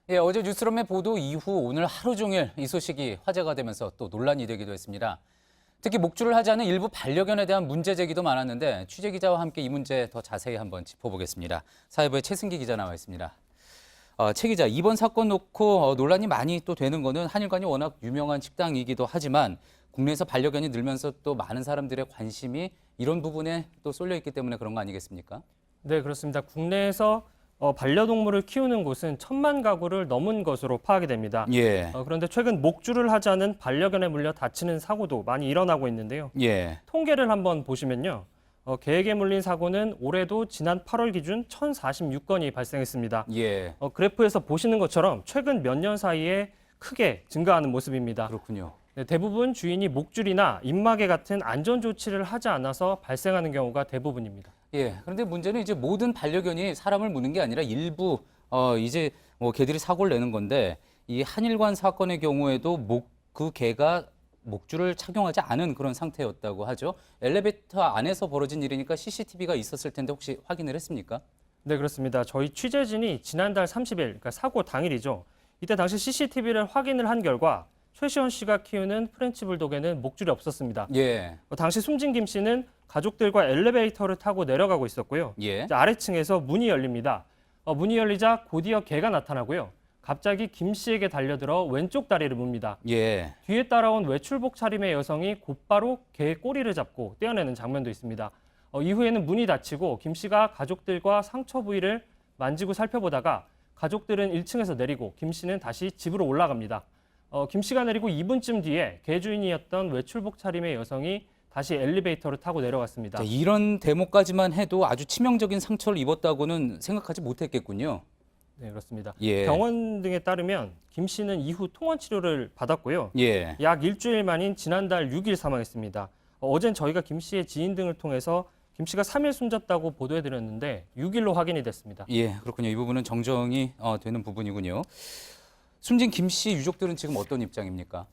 예, 어제 뉴스룸의 보도 이후 오늘 하루 종일 이 소식이 화제가 되면서 또 논란이 되기도 했습니다. 특히 목줄을 하지 않은 일부 반려견에 대한 문제 제기도 많았는데 취재 기자와 함께 이 문제 더 자세히 한번 짚어보겠습니다. 사회부의 최승기 기자 나와 있습니다. 최 기자, 이번 사건 놓고 논란이 많이 또 되는 거는 한일관이 워낙 유명한 식당이기도 하지만 국내에서 반려견이 늘면서 또 많은 사람들의 관심이 이런 부분에 또 쏠려 있기 때문에 그런 거 아니겠습니까? 네, 그렇습니다. 국내에서 반려동물을 키우는 곳은 1,000만 가구를 넘은 것으로 파악이 됩니다. 예. 그런데 최근 목줄을 하지 않은 반려견에 물려 다치는 사고도 많이 일어나고 있는데요. 예. 통계를 한번 보시면요. 개에게 물린 사고는 올해도 지난 8월 기준 1,046건이 발생했습니다. 예. 그래프에서 보시는 것처럼 최근 몇 년 사이에 크게 증가하는 모습입니다. 그렇군요. 네, 대부분 주인이 목줄이나 입마개 같은 안전 조치를 하지 않아서 발생하는 경우가 대부분입니다. 예. 그런데 문제는 이제 모든 반려견이 사람을 무는 게 아니라 일부 이제 뭐 개들이 사고를 내는 건데 이 한일관 사건의 경우에도 그 개가 목줄을 착용하지 않은 그런 상태였다고 하죠. 엘리베이터 안에서 벌어진 일이니까 CCTV가 있었을 텐데 혹시 확인을 했습니까? 네, 그렇습니다. 저희 취재진이 지난달 30일, 그러니까 사고 당일이죠. 이때 당시 CCTV를 확인을 한 결과 최시원 씨가 키우는 프렌치 불독에는 목줄이 없었습니다. 예. 당시 숨진 김 씨는 가족들과 엘리베이터를 타고 내려가고 있었고요. 예. 이제 아래층에서 문이 열립니다. 문이 열리자 곧이어 개가 나타나고요. 갑자기 김 씨에게 달려들어 왼쪽 다리를 뭅니다. 예. 뒤에 따라온 외출복 차림의 여성이 곧바로 개의 꼬리를 잡고 떼어내는 장면도 있습니다. 이후에는 문이 닫히고 김 씨가 가족들과 상처 부위를 만지고 살펴보다가 가족들은 1층에서 내리고 김 씨는 다시 집으로 올라갑니다. 김 씨가 내리고 2분쯤 뒤에 개 주인이었던 외출복 차림의 여성이 다시 엘리베이터를 타고 내려갔습니다. 자, 이런 대목까지만 해도 아주 치명적인 상처를 입었다고는 생각하지 못했겠군요. 네, 그렇습니다. 예. 병원 등에 따르면 김 씨는 이후 통원 치료를 받았고요. 예. 약 일주일 만인 지난달 6일 사망했습니다. 어젠 저희가 김 씨의 지인 등을 통해서 김 씨가 3일 숨졌다고 보도해드렸는데 6일로 확인이 됐습니다. 예, 그렇군요. 이 부분은 정정이 되는 부분이군요. 숨진 김 씨 유족들은 지금 어떤 입장입니까?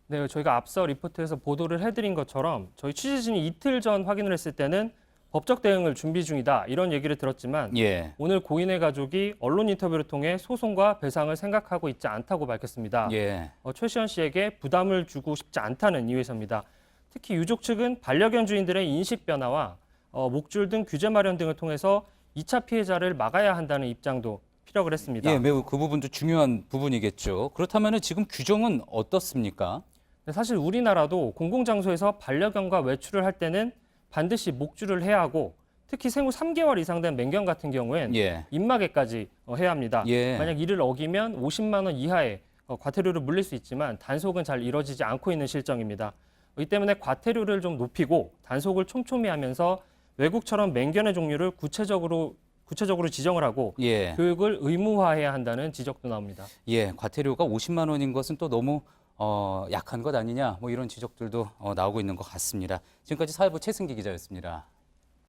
네, 저희가 앞서 리포트에서 보도를 해드린 것처럼 저희 취재진이 이틀 전 확인을 했을 때는 법적 대응을 준비 중이다 이런 얘기를 들었지만 예. 오늘 고인의 가족이 언론 인터뷰를 통해 소송과 배상을 생각하고 있지 않다고 밝혔습니다. 예. 최시원 씨에게 부담을 주고 싶지 않다는 이유에서입니다. 특히 유족 측은 반려견 주인들의 인식 변화와 목줄 등 규제 마련 등을 통해서 2차 피해자를 막아야 한다는 입장도 피력을 했습니다. 예, 매우 그 부분도 중요한 부분이겠죠. 그렇다면 지금 규정은 어떻습니까? 사실 우리나라도 공공장소에서 반려견과 외출을 할 때는 반드시 목줄을 해야 하고 특히 생후 3개월 이상 된 맹견 같은 경우엔 예. 입마개까지 해야 합니다. 예. 만약 이를 어기면 50만 원 이하의 과태료를 물릴 수 있지만 단속은 잘 이뤄지지 않고 있는 실정입니다. 이 때문에 과태료를 좀 높이고 단속을 촘촘히 하면서 외국처럼 맹견의 종류를 구체적으로 지정을 하고 예. 교육을 의무화해야 한다는 지적도 나옵니다. 예, 과태료가 50만 원인 것은 또 너무 약한 것 아니냐, 뭐 이런 지적들도 나오고 있는 것 같습니다. 지금까지 사회부 최승기 기자였습니다.